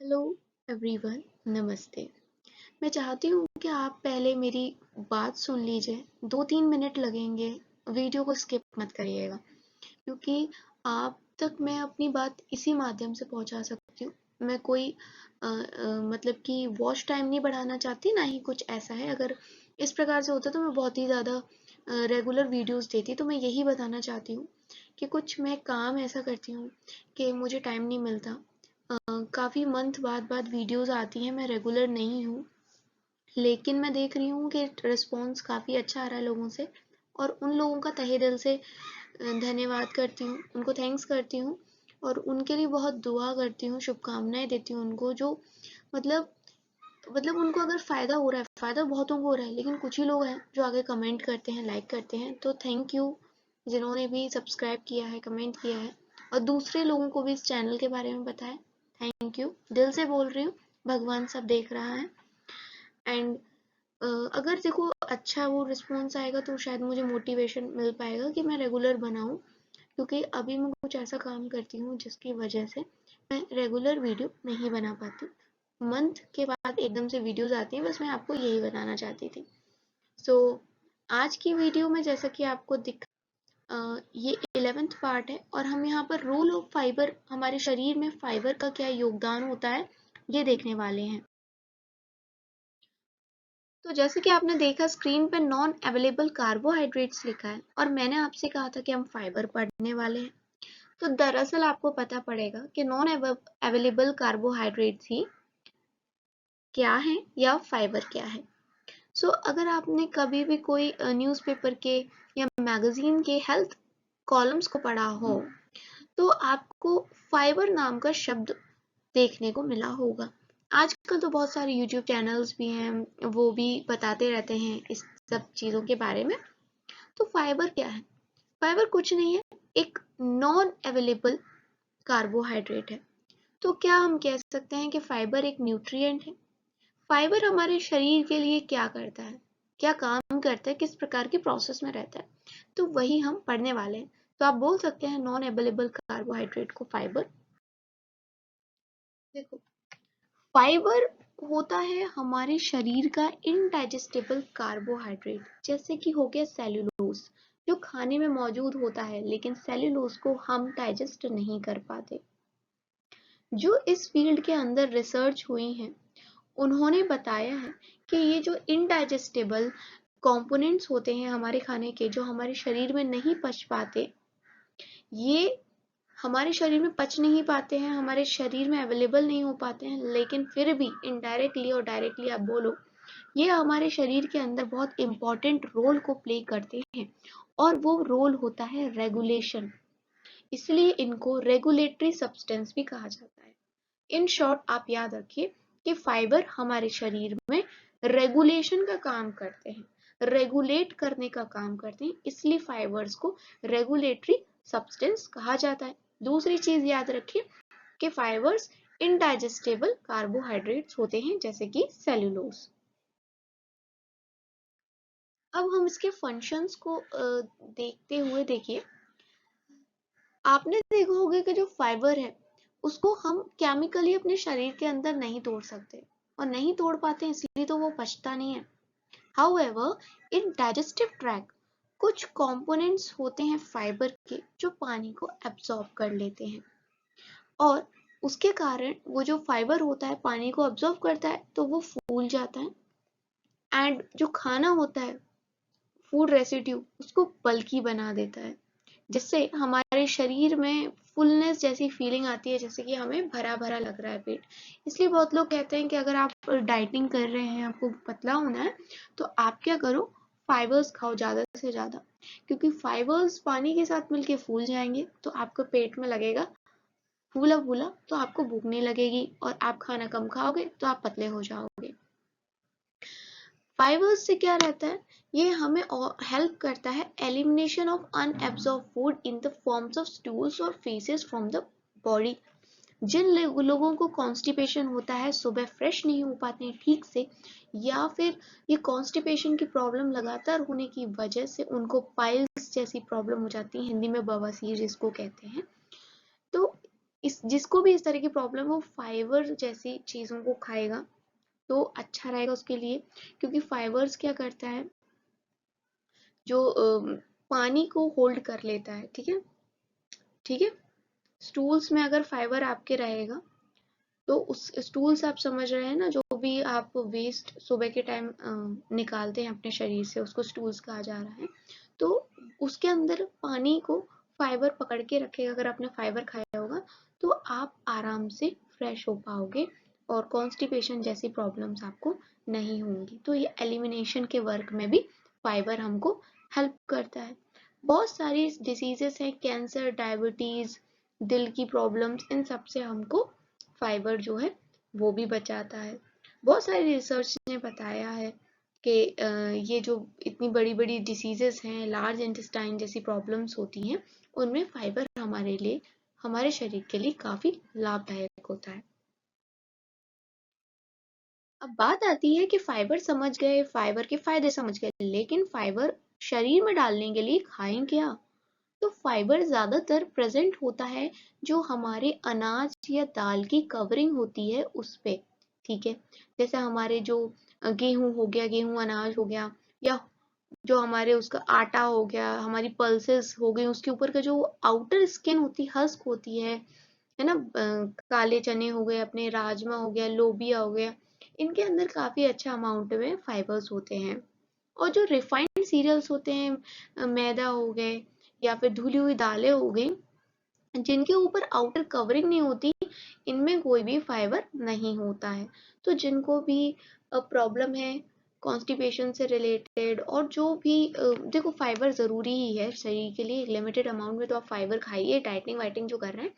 Hello everyone, नमस्ते। मैं चाहती हूँ कि आप पहले मेरी बात सुन लीजिए। 2-3 मिनट लगेंगे। वीडियो को स्किप मत करिएगा, क्योंकि आप तक मैं अपनी बात इसी माध्यम से पहुँचा सकती हूँ। मैं कोई मतलब कि वॉच टाइम नहीं बढ़ाना चाहती, ना ही कुछ ऐसा है। अगर इस प्रकार से होता तो मैं बहुत ही ज़्यादा रेगुलर वीडियोस देती। तो मैं यही बताना चाहती हूँ कि कुछ मैं काम ऐसा करती हूँ कि मुझे टाइम नहीं मिलता। काफ़ी मंथ बाद वीडियोस आती हैं, मैं रेगुलर नहीं हूँ, लेकिन मैं देख रही हूँ कि रिस्पॉन्स काफ़ी अच्छा आ रहा है लोगों से। और उन लोगों का तहे दिल से धन्यवाद करती हूँ, उनको थैंक्स करती हूँ और उनके लिए बहुत दुआ करती हूँ, शुभकामनाएं देती हूँ उनको। जो मतलब मतलब उनको अगर फ़ायदा हो रहा है, फ़ायदा बहुतों को हो रहा है, लेकिन कुछ ही लोग हैं जो आगे कमेंट करते हैं, लाइक करते हैं। तो थैंक यू जिन्होंने भी सब्सक्राइब किया है, कमेंट किया है और दूसरे लोगों को भी इस चैनल के बारे में बताया। थैंक यू, दिल से बोल रही हूँ। भगवान सब देख रहा है। एंड अगर देखो अच्छा वो रिस्पॉन्स आएगा तो शायद मुझे मोटिवेशन मिल पाएगा कि मैं रेगुलर बनाऊँ, क्योंकि अभी मैं कुछ ऐसा काम करती हूँ जिसकी वजह से मैं रेगुलर वीडियो नहीं बना पाती। मंथ के बाद एकदम से वीडियोस आती हैं, बस मैं आपको यही बताना चाहती थी। सो आज की वीडियो में जैसा कि आपको ये 11th पार्ट है और हम यहाँ पर रोल ऑफ फाइबर, हमारे शरीर में फाइबर का क्या योगदान होता है, ये देखने वाले हैं। तो जैसे कि आपने देखा स्क्रीन पर नॉन अवेलेबल कार्बोहाइड्रेट्स लिखा है और मैंने आपसे कहा था कि हम फाइबर पढ़ने वाले हैं। तो दरअसल आपको पता पड़ेगा कि नॉन अवेलेबल कार्बोहाइड्रेट्स ही क्या है या फाइबर क्या है। सो अगर आपने कभी भी कोई न्यूज़पेपर के या मैगजीन के हेल्थ कॉलम्स को पढ़ा हो तो आपको फाइबर नाम का शब्द देखने को मिला होगा। आजकल तो बहुत सारे यूट्यूब चैनल्स भी हैं, वो भी बताते रहते हैं इस सब चीज़ों के बारे में। तो फाइबर क्या है? फाइबर कुछ नहीं है, एक नॉन अवेलेबल कार्बोहाइड्रेट है। तो क्या हम कह सकते हैं कि फाइबर एक न्यूट्रिएंट है? फाइबर हमारे शरीर के लिए क्या करता है, क्या काम करता है, किस प्रकार की प्रोसेस में रहता है, तो वही हम पढ़ने वाले हैं। तो आप बोल सकते हैं नॉन अवेलेबल कार्बोहाइड्रेट को फाइबर। देखो, फाइबर होता है हमारे शरीर का इनडाइजेस्टेबल कार्बोहाइड्रेट, जैसे कि हो गया सेल्यूलोज, जो खाने में मौजूद होता है लेकिन सेल्यूलोज को हम डाइजेस्ट नहीं कर पाते। जो इस फील्ड के अंदर रिसर्च हुई है उन्होंने बताया है कि ये जो इनडाइजेस्टेबल कंपोनेंट्स होते हैं हमारे खाने के, जो हमारे शरीर में नहीं पच पाते, ये हमारे शरीर में पच नहीं पाते हैं, हमारे शरीर में अवेलेबल नहीं हो पाते हैं, लेकिन फिर भी इनडायरेक्टली और डायरेक्टली आप बोलो, ये हमारे शरीर के अंदर बहुत इंपॉर्टेंट रोल को प्ले करते हैं। और वो रोल होता है रेगुलेशन, इसलिए इनको रेगुलेटरी सब्सटेंस भी कहा जाता है। इन शॉर्ट आप याद रखिए कि फाइबर हमारे शरीर में रेगुलेशन का काम करते हैं, रेगुलेट करने का काम करते हैं, इसलिए फाइबर्स को रेगुलेटरी सब्सटेंस कहा जाता है। दूसरी चीज याद रखिए कि फाइबर्स इनडाइजेस्टेबल कार्बोहाइड्रेट्स होते हैं, जैसे कि सेल्यूलोज। अब हम इसके फंक्शंस को देखते हुए, देखिए आपने देखा होगा कि जो फाइबर है उसको हम केमिकली अपने शरीर के अंदर नहीं तोड़ सकते, और नहीं तोड़ पाते इसलिए तो वो पचता नहीं है। हाउएवर, इन डाइजेस्टिव ट्रैक्ट कुछ कंपोनेंट्स होते हैं फाइबर के जो पानी को एब्जॉर्ब कर लेते हैं, और उसके कारण वो जो फाइबर होता है पानी को एब्जॉर्ब करता है तो वो फूल जाता है। एंड जो खाना होता है, फूड रेसिड्यू, उसको बल्की बना देता है, जिससे हमारे शरीर में फुलनेस जैसी फीलिंग आती है, जैसे कि हमें भरा भरा लग रहा है पेट। इसलिए बहुत लोग कहते हैं कि अगर आप डाइटिंग कर रहे हैं, आपको पतला होना है, तो आप क्या करो, फाइबर्स खाओ ज़्यादा से ज़्यादा, क्योंकि फाइबर्स पानी के साथ मिलके फूल जाएंगे तो आपको पेट में लगेगा फूला फूला, तो आपको भूख नहीं लगेगी और आप खाना कम खाओगे तो आप पतले हो जाओगे। फाइबर्स से क्या रहता है, ये हमें हेल्प करता है elimination of unabsorb food in the forms of stools और फेसेस फ्रॉम द बॉडी। जिन लोगों को कॉन्स्टिपेशन होता है, सुबह फ्रेश नहीं हो पाते हैं ठीक से, या फिर ये कॉन्स्टिपेशन की प्रॉब्लम लगातार होने की वजह से उनको पाइल्स जैसी प्रॉब्लम हो जाती है, हिंदी में बवासीर जिसको कहते हैं। तो जिसको भी इस तरह की प्रॉब्लम हो, फाइबर जैसी चीज़ों को खाएगा तो अच्छा रहेगा उसके लिए, क्योंकि फाइबर्स क्या करता है, जो पानी को होल्ड कर लेता है। ठीक है, ठीक है। स्टूल्स में अगर फाइबर आपके रहेगा तो उस स्टूल से आप समझ रहे हैं ना, जो भी आप वेस्ट सुबह के टाइम निकालते हैं अपने शरीर से, उसको स्टूल्स कहा जा रहा है। तो उसके अंदर पानी को फाइबर पकड़ के रखेगा। अगर आपने फाइबर खाया होगा तो आप आराम से फ्रेश हो पाओगे और कॉन्स्टिपेशन जैसी प्रॉब्लम्स आपको नहीं होंगी। तो ये एलिमिनेशन के वर्क में भी फाइबर हमको हेल्प करता है। बहुत सारी डिसीजेस हैं, कैंसर, डायबिटीज, दिल की प्रॉब्लम्स, इन सब से हमको फाइबर जो है वो भी बचाता है। बहुत सारी रिसर्च ने बताया है कि ये जो इतनी बड़ी बड़ी डिसीजेस हैं, लार्ज इंटेस्टाइन जैसी प्रॉब्लम्स होती हैं, उनमें फाइबर हमारे लिए, हमारे शरीर के लिए काफी लाभदायक होता है। अब बात आती है कि फाइबर समझ गए, फाइबर के फायदे समझ गए, लेकिन फाइबर शरीर में डालने के लिए खाएं क्या? तो फाइबर ज्यादातर प्रेजेंट होता है जो हमारे अनाज या दाल की कवरिंग होती है उस पे। ठीक है, जैसे हमारे जो गेहूं हो गया, गेहूं अनाज हो गया, या जो हमारे उसका आटा हो गया, हमारी पल्सेस हो गई, उसके ऊपर का जो आउटर स्किन होती, हस्क होती है ना, काले चने हो गए, अपने राजमा हो गया, लोबिया हो गया, इनके अंदर काफी अच्छा अमाउंट में फाइबर्स होते हैं। और जो रिफाइंड सीरियल्स होते हैं, मैदा हो गए या फिर धुली हुई दालें हो गई, जिनके ऊपर आउटर कवरिंग नहीं होती, इनमें कोई भी फाइबर नहीं होता है। तो जिनको भी प्रॉब्लम है कॉन्स्टिपेशन से रिलेटेड, और जो भी देखो फाइबर ज़रूरी ही है शरीर के लिए, लिमिटेड अमाउंट में तो आप फाइबर खाइए। डाइटिंग वाइटिंग जो कर रहे हैं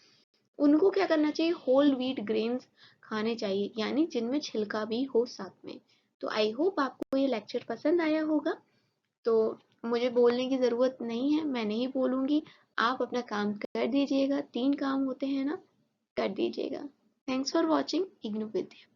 उनको क्या करना चाहिए, होल व्हीट ग्रेन्स खाने चाहिए, यानी जिनमें छिलका भी हो साथ में। तो आई होप आपको ये लेक्चर पसंद आया होगा। तो मुझे बोलने की ज़रूरत नहीं है, मैं नहीं बोलूँगी, आप अपना काम कर दीजिएगा। 3 काम होते हैं ना, कर दीजिएगा। Thanks for watching IGNOU Vidya.